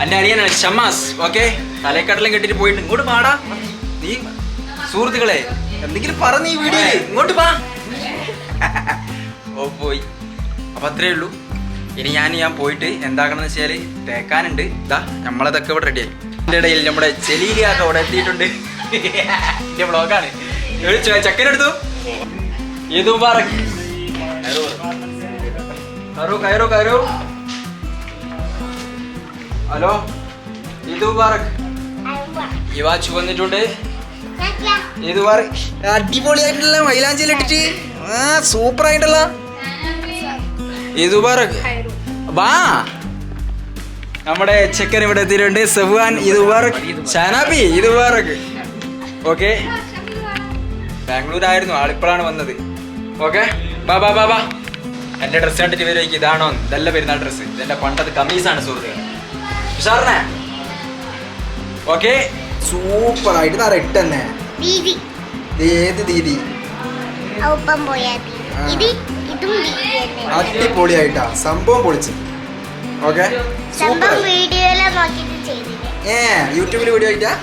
എന്റെ അടിയനാണ് ഷമാസ്. ഓക്കെ, തലക്കടലും കെട്ടിട്ട് പോയിട്ട് ഇങ്ങോട്ട് പാടാ. നീ സുഹൃത്തുക്കളെ എന്തെങ്കിലും പറഞ്ഞ ഈ വീഡിയോ ഇങ്ങോട്ട് പാ. ഓ പോയി. അപ്പൊ അത്രേ ഉള്ളൂ. ഇനി ഞാൻ പോയിട്ട് എന്താക്കണം എന്ന് വെച്ചാല് തേക്കാനുണ്ട്. ഇതാ നമ്മളതൊക്കെ ഇവിടെ റെഡിയായി. ഇതിന്റെ ഇടയിൽ നമ്മുടെ ചെലീലിയൊക്കെ അവിടെ എത്തിയിട്ടുണ്ട്. എന്റെ ബ്ലോഗാണ്. ചക്കനെടുത്തു. ഇത് മുബാറക്. കയറൂ. ഹലോ, ഇത് മുബാറക്. ഈ വാച്ച് വന്നിട്ടുണ്ട്. ഇത് അടിപൊളിയായിട്ടുള്ള മൈലാഞ്ചിയിൽ ഇട്ടിട്ട് സൂപ്പർ ആയിട്ടുള്ള ഇത് മുബാറക്. വാ, നമ്മുടെ ചെക്കൻ ഇവിടെ എത്തിയിട്ടുണ്ട്. സഫ്വാൻ ഇത് മുബാറക്. ഷാനാബി ഇത് മുബാറക്. ഓക്കെ, ബാംഗ്ലൂരായിരുന്നു ആളിപ്പോഴാണ് വന്നത്. ഓക്കെ, ബാ. എന്റെ ഡ്രസ്സ് കണ്ടിട്ട് വരും. ഇതാണോ? ഇതല്ല പെരുന്നാൾ ഡ്രസ്സ്. ഇതെന്റെ പണ്ടത്തെ കമ്മീസാണ് സുഹൃത്തുക്കളെ. ഉഷാറിനെ. ഓക്കെ, സൂപ്പർ ആയിട്ട് താറ ഇട്ടെന്നെ. ഏത് ദീദി? അടിപൊളിയായിട്ടാ സംഭവം പൊളിച്ച്. ഓക്കെ, യൂട്യൂബിൽ വീഡിയോ ആയിട്ടാ.